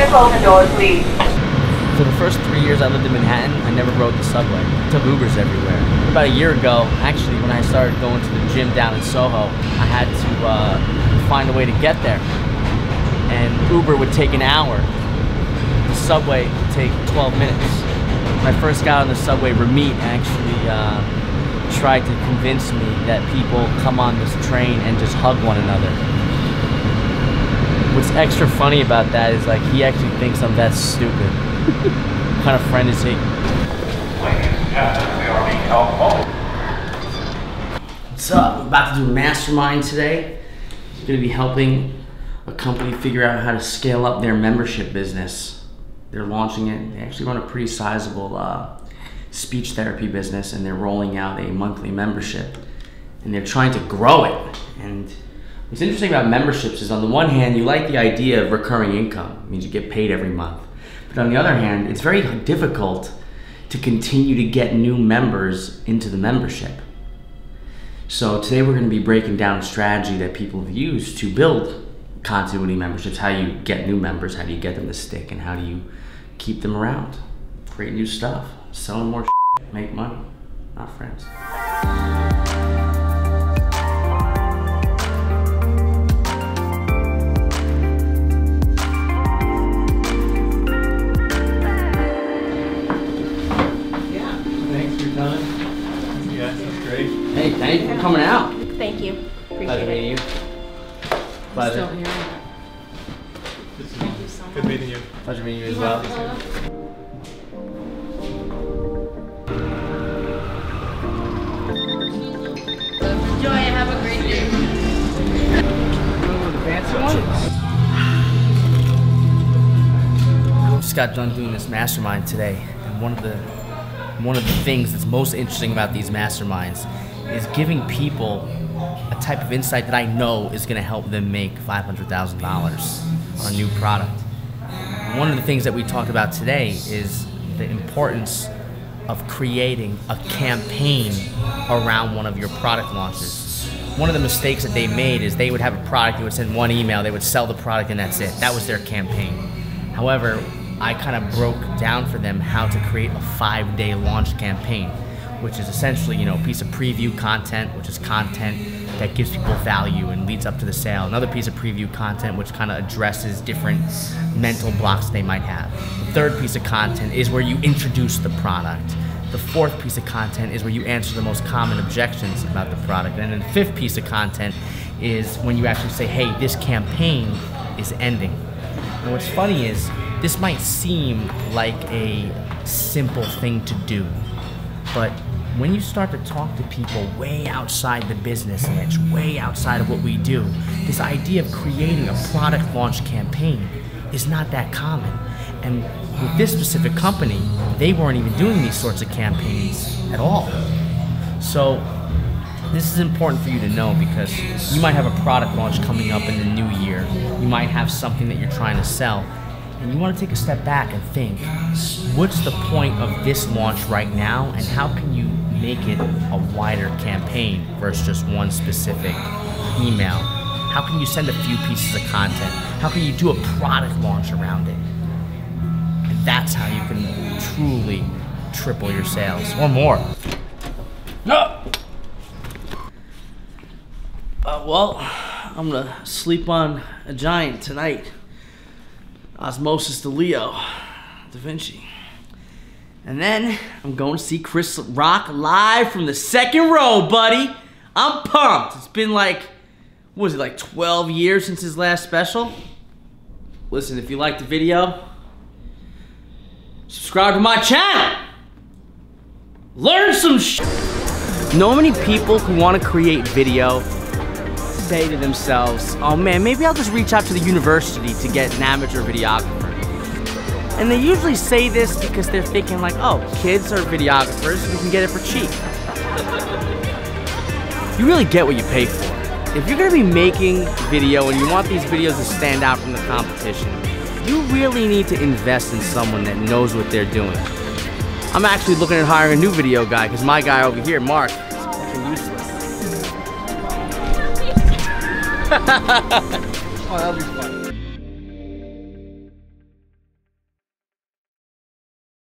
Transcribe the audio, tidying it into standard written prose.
to close the doors, please. For the first 3 years I lived in Manhattan, I never rode the subway. I took Ubers everywhere. About a year ago, actually, when I started going to the gym down in Soho, I had to find a way to get there. And Uber would take an hour. The subway would take 12 minutes. When I first got on the subway, Ramit actually tried to convince me that people come on this train and just hug one another. What's extra funny about that is like he actually thinks I'm that stupid. What kind of friend is he? What's up? I'm about to do a mastermind today. I'm going to be helping a company figure out how to scale up their membership business. They're launching it. They actually run a pretty sizable speech therapy business, and they're rolling out a monthly membership. And they're trying to grow it. And what's interesting about memberships is, on the one hand, you like the idea of recurring income. It means you get paid every month. But on the other hand, it's very difficult to continue to get new members into the membership. So today we're going to be breaking down a strategy that people have used to build continuity memberships. How do you get new members, how do you get them to stick, and how do you keep them around? Create new stuff, selling more shit, make money, not friends. Hey, thank you for coming out. Thank you. Appreciate Pleasure meeting you. Pleasure. Thank you so much. Good meeting you. Pleasure meeting you as well. Enjoy and have a great day. Just got done doing this mastermind today, and one of the things that's most interesting about these masterminds is giving people a type of insight that I know is going to help them make $500,000 on a new product. One of the things that we talked about today is the importance of creating a campaign around one of your product launches. One of the mistakes that they made is they would have a product, they would send one email, they would sell the product, and that's it. That was their campaign. However, I kind of broke down for them how to create a 5-day launch campaign, which is essentially, you know, a piece of preview content, which is content that gives people value and leads up to the sale. Another piece of preview content, which kind of addresses different mental blocks they might have. The third piece of content is where you introduce the product. The fourth piece of content is where you answer the most common objections about the product. And then the fifth piece of content is when you actually say, hey, this campaign is ending. And what's funny is, this might seem like a simple thing to do, but when you start to talk to people way outside the business niche, way outside of what we do, this idea of creating a product launch campaign is not that common. And with this specific company, they weren't even doing these sorts of campaigns at all. So this is important for you to know, because you might have a product launch coming up in the new year. You might have something that you're trying to sell. And you want to take a step back and think, what's the point of this launch right now, and how can you make it a wider campaign versus just one specific email? How can you send a few pieces of content? How can you do a product launch around it? And that's how you can truly triple your sales, or more. Well, I'm gonna sleep on a giant tonight. Osmosis to Leo Da Vinci. And then I'm going to see Chris Rock live from the second row, buddy. I'm pumped. It's been like, what was it, like 12 years since his last special? Listen, if you liked the video, subscribe to my channel. Learn some shit. Know many people who want to create video say to themselves, oh man, maybe I'll just reach out to the university to get an amateur videographer. And they usually say this because they're thinking like, oh, kids are videographers, we can get it for cheap. You really get what you pay for. If you're gonna be making video and you want these videos to stand out from the competition, you really need to invest in someone that knows what they're doing. I'm actually looking at hiring a new video guy, because my guy over here, Mark, is fucking useless. Oh, that'll be fun.